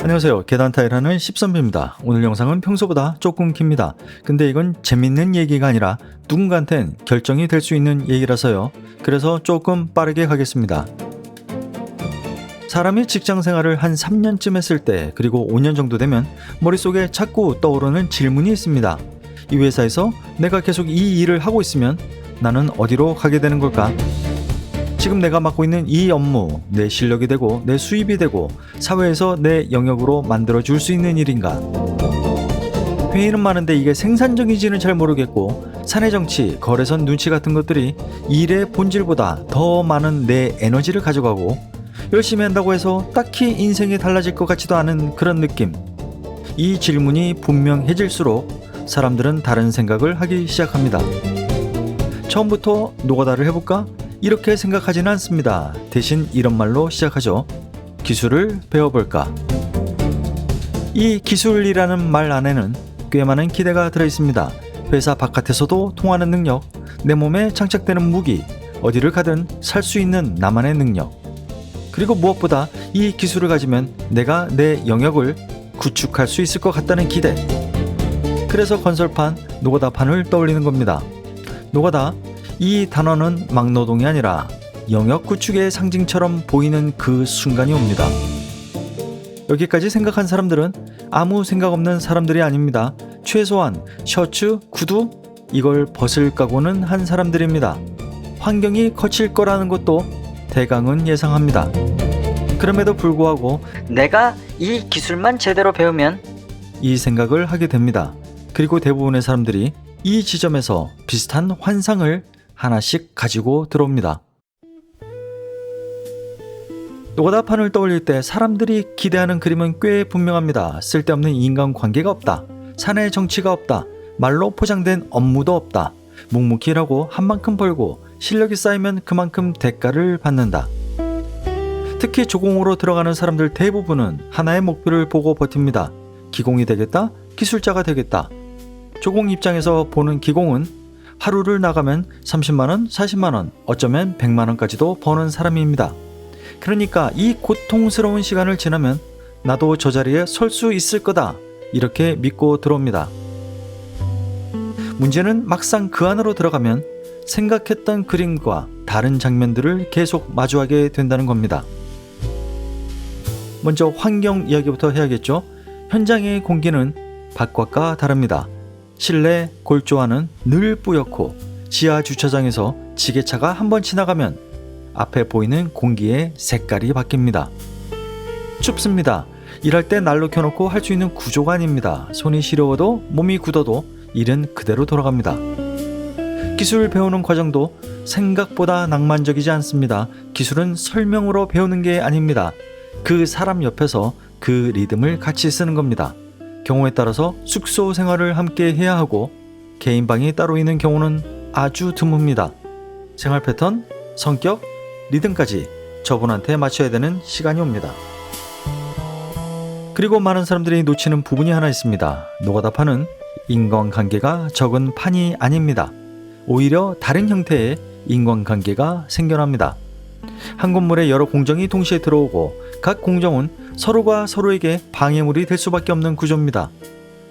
안녕하세요. 계단 타일하는 십선비입니다. 오늘 영상은 평소보다 조금 깁니다. 근데 이건 재밌는 얘기가 아니라 누군가한텐 결정이 될 수 있는 얘기라서요. 그래서 조금 빠르게 가겠습니다. 사람이 직장 생활을 한 3년쯤 했을 때, 그리고 5년 정도 되면 머릿속에 자꾸 떠오르는 질문이 있습니다. 이 회사에서 내가 계속 이 일을 하고 있으면 나는 어디로 가게 되는 걸까? 지금 내가 맡고 있는 이 업무, 내 실력이 되고 내 수입이 되고 사회에서 내 영역으로 만들어줄 수 있는 일인가? 회의는 많은데 이게 생산적인지는 잘 모르겠고, 사내 정치, 거래선 눈치 같은 것들이 일의 본질보다 더 많은 내 에너지를 가져가고, 열심히 한다고 해서 딱히 인생이 달라질 것 같지도 않은 그런 느낌. 이 질문이 분명해질수록 사람들은 다른 생각을 하기 시작합니다. 처음부터 노가다를 해볼까? 이렇게 생각하지는 않습니다. 대신 이런 말로 시작하죠. 기술을 배워볼까? 이 기술이라는 말 안에는 꽤 많은 기대가 들어있습니다. 회사 바깥에서도 통하는 능력, 내 몸에 장착되는 무기, 어디를 가든 살 수 있는 나만의 능력, 그리고 무엇보다 이 기술을 가지면 내가 내 영역을 구축할 수 있을 것 같다는 기대. 그래서 건설판, 노가다판을 떠올리는 겁니다. 노가다, 이 단어는 막노동이 아니라 영역 구축의 상징처럼 보이는 그 순간이 옵니다. 여기까지 생각한 사람들은 아무 생각 없는 사람들이 아닙니다. 최소한 셔츠, 구두 이걸 벗을 각오는 한 사람들입니다. 환경이 거칠 거라는 것도 대강은 예상합니다. 그럼에도 불구하고 내가 이 기술만 제대로 배우면 이 생각을 하게 됩니다. 그리고 대부분의 사람들이 이 지점에서 비슷한 환상을 하나씩 가지고 들어옵니다. 노가다판을 떠올릴 때 사람들이 기대하는 그림은 꽤 분명합니다. 쓸데없는 인간관계가 없다. 사내 정치가 없다. 말로 포장된 업무도 없다. 묵묵히 일하고 한 만큼 벌고 실력이 쌓이면 그만큼 대가를 받는다. 특히 조공으로 들어가는 사람들 대부분은 하나의 목표를 보고 버팁니다. 기공이 되겠다. 기술자가 되겠다. 조공 입장에서 보는 기공은 하루를 나가면 30만원, 40만원, 어쩌면 100만원까지도 버는 사람입니다. 그러니까 이 고통스러운 시간을 지나면 나도 저 자리에 설 수 있을 거다, 이렇게 믿고 들어옵니다. 문제는 막상 그 안으로 들어가면 생각했던 그림과 다른 장면들을 계속 마주하게 된다는 겁니다. 먼저 환경 이야기부터 해야겠죠. 현장의 공기는 바깥과 다릅니다. 실내 골조화는 늘 뿌옇고, 지하 주차장에서 지게차가 한번 지나가면 앞에 보이는 공기의 색깔이 바뀝니다. 춥습니다. 일할 때 난로 켜놓고 할 수 있는 구조가 아닙니다. 손이 시려워도 몸이 굳어도 일은 그대로 돌아갑니다. 기술 배우는 과정도 생각보다 낭만적이지 않습니다. 기술은 설명으로 배우는 게 아닙니다. 그 사람 옆에서 그 리듬을 같이 쓰는 겁니다. 경우에 따라서 숙소 생활을 함께 해야 하고 개인 방이 따로 있는 경우는 아주 드뭅니다. 생활 패턴, 성격, 리듬까지 저분한테 맞춰야 되는 시간이 옵니다. 그리고 많은 사람들이 놓치는 부분이 하나 있습니다. 노가다판은 인간관계가 적은 판이 아닙니다. 오히려 다른 형태의 인간관계가 생겨납니다. 한 건물에 여러 공정이 동시에 들어오고 각 공정은 서로가 서로에게 방해물이 될 수밖에 없는 구조입니다.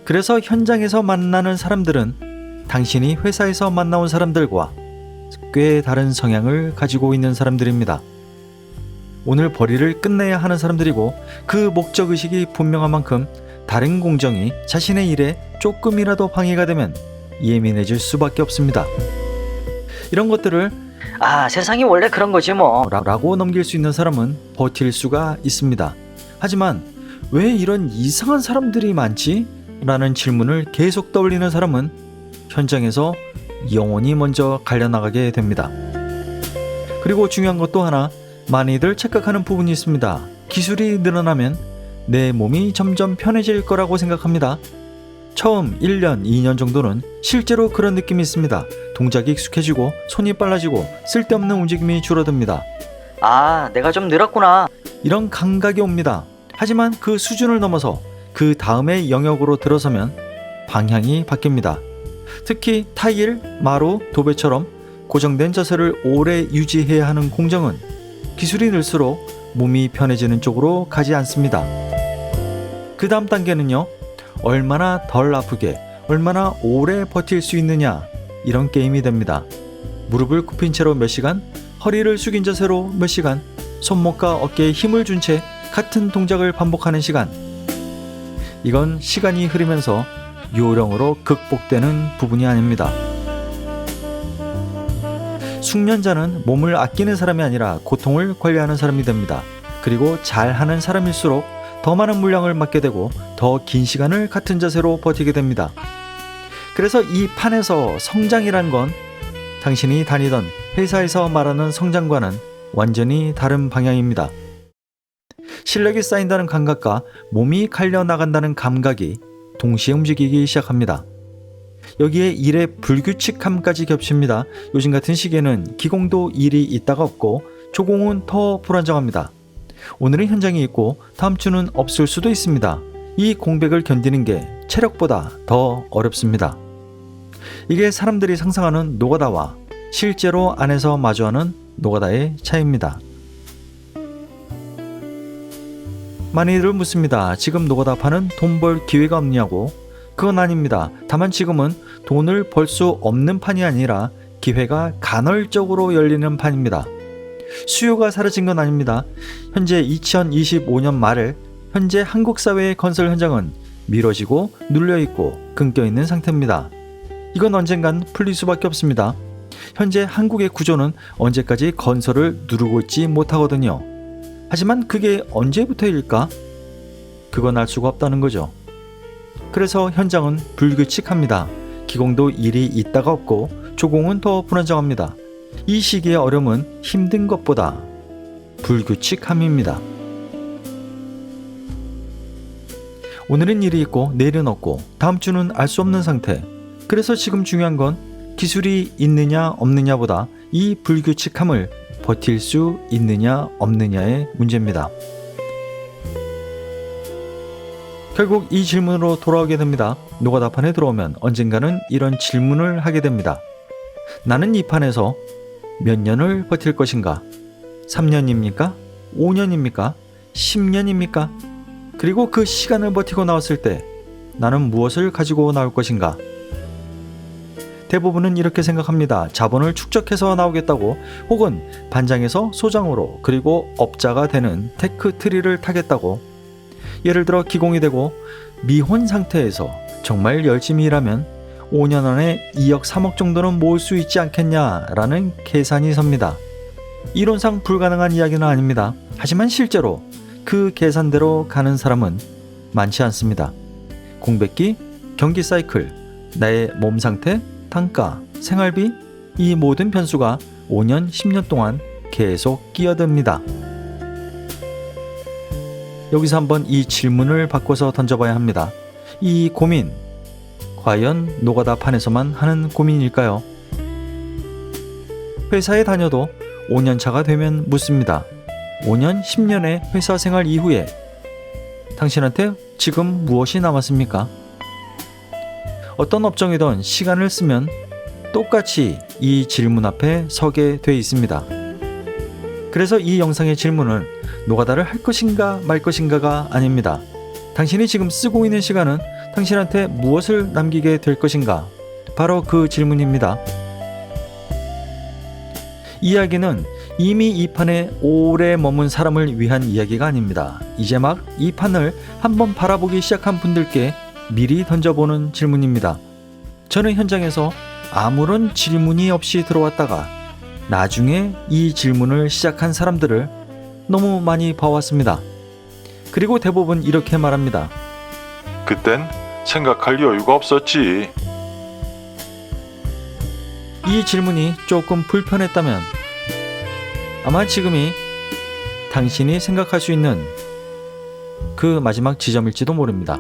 그래서 현장에서 만나는 사람들은 당신이 회사에서 만나온 사람들과 꽤 다른 성향을 가지고 있는 사람들입니다. 오늘 벌이를 끝내야 하는 사람들이고, 그 목적의식이 분명한 만큼 다른 공정이 자신의 일에 조금이라도 방해가 되면 예민해질 수밖에 없습니다. 이런 것들을 세상이 원래 그런 거지 뭐 라고 넘길 수 있는 사람은 버틸 수가 있습니다. 하지만 왜 이런 이상한 사람들이 많지? 라는 질문을 계속 떠올리는 사람은 현장에서 영원히 먼저 갈려나가게 됩니다. 그리고 중요한 것 또 하나, 많이들 착각하는 부분이 있습니다. 기술이 늘어나면 내 몸이 점점 편해질 거라고 생각합니다. 처음 1년, 2년 정도는 실제로 그런 느낌이 있습니다. 동작이 익숙해지고 손이 빨라지고 쓸데없는 움직임이 줄어듭니다. 내가 좀 늘었구나, 이런 감각이 옵니다. 하지만 그 수준을 넘어서 그 다음의 영역으로 들어서면 방향이 바뀝니다. 특히 타일, 마루, 도배처럼 고정된 자세를 오래 유지해야 하는 공정은 기술이 늘수록 몸이 편해지는 쪽으로 가지 않습니다. 그 다음 단계는요, 얼마나 덜 아프게, 얼마나 오래 버틸 수 있느냐, 이런 게임이 됩니다. 무릎을 굽힌 채로 몇 시간, 허리를 숙인 자세로 몇 시간, 손목과 어깨에 힘을 준 채 같은 동작을 반복하는 시간. 이건 시간이 흐르면서 요령으로 극복되는 부분이 아닙니다. 숙련자는 몸을 아끼는 사람이 아니라 고통을 관리하는 사람이 됩니다. 그리고 잘하는 사람일수록 더 많은 물량을 맡게 되고 더 긴 시간을 같은 자세로 버티게 됩니다. 그래서 이 판에서 성장이란 건 당신이 다니던 회사에서 말하는 성장과는 완전히 다른 방향입니다. 실력이 쌓인다는 감각과 몸이 갈려나간다는 감각이 동시에 움직이기 시작합니다. 여기에 일의 불규칙함까지 겹칩니다. 요즘 같은 시기에는 기공도 일이 있다가 없고 조공은 더 불안정합니다. 오늘은 현장이 있고 다음 주는 없을 수도 있습니다. 이 공백을 견디는 게 체력보다 더 어렵습니다. 이게 사람들이 상상하는 노가다와 실제로 안에서 마주하는 노가다의 차이입니다. 많이들 묻습니다. 지금 노가다 파는 돈 벌 기회가 없냐고. 그건 아닙니다. 다만 지금은 돈을 벌 수 없는 판이 아니라 기회가 간헐적으로 열리는 판입니다. 수요가 사라진 건 아닙니다. 현재 2025년 말에 현재 한국 사회의 건설 현장은 미뤄지고 눌려있고 끊겨있는 상태입니다. 이건 언젠간 풀릴 수밖에 없습니다. 현재 한국의 구조는 언제까지 건설을 누르고 있지 못하거든요. 하지만 그게 언제부터일까? 그건 알 수가 없다는 거죠. 그래서 현장은 불규칙합니다. 기공도 일이 있다가 없고 조공은 더 불안정합니다. 이 시기의 어려움은 힘든 것보다 불규칙함입니다. 오늘은 일이 있고 내일은 없고 다음 주는 알 수 없는 상태. 그래서 지금 중요한 건 기술이 있느냐 없느냐보다 이 불규칙함을 버틸 수 있느냐 없느냐의 문제입니다. 결국 이 질문으로 돌아오게 됩니다. 노가다판에 들어오면 언젠가는 이런 질문을 하게 됩니다. 나는 이 판에서 몇 년을 버틸 것인가? 3년입니까? 5년입니까? 10년입니까? 그리고 그 시간을 버티고 나왔을 때 나는 무엇을 가지고 나올 것인가? 대부분은 이렇게 생각합니다. 자본을 축적해서 나오겠다고, 혹은 반장에서 소장으로, 그리고 업자가 되는 테크 트리를 타겠다고. 예를 들어 기공이 되고 미혼 상태에서 정말 열심히 일하면 5년 안에 2억 3억 정도는 모을 수 있지 않겠냐라는 계산이 섭니다. 이론상 불가능한 이야기는 아닙니다. 하지만 실제로 그 계산대로 가는 사람은 많지 않습니다. 공백기, 경기 사이클, 나의 몸 상태, 단가, 생활비, 이 모든 변수가 5년, 10년 동안 계속 끼어듭니다. 여기서 한번 이 질문을 바꿔서 던져봐야 합니다. 이 고민, 과연 노가다 판에서만 하는 고민일까요? 회사에 다녀도 5년차가 되면 묻습니다. 5년, 10년의 회사 생활 이후에 당신한테 지금 무엇이 남았습니까? 어떤 업종이든 시간을 쓰면 똑같이 이 질문 앞에 서게 돼 있습니다. 그래서 이 영상의 질문은 노가다를 할 것인가 말 것인가가 아닙니다. 당신이 지금 쓰고 있는 시간은 당신한테 무엇을 남기게 될 것인가? 바로 그 질문입니다. 이야기는 이미 이 판에 오래 머문 사람을 위한 이야기가 아닙니다. 이제 막 이 판을 한번 바라보기 시작한 분들께 미리 던져보는 질문입니다. 저는 현장에서 아무런 질문이 없이 들어왔다가 나중에 이 질문을 시작한 사람들을 너무 많이 봐왔습니다. 그리고 대부분 이렇게 말합니다. 그땐 생각할 여유가 없었지. 이 질문이 조금 불편했다면 아마 지금이 당신이 생각할 수 있는 그 마지막 지점일지도 모릅니다.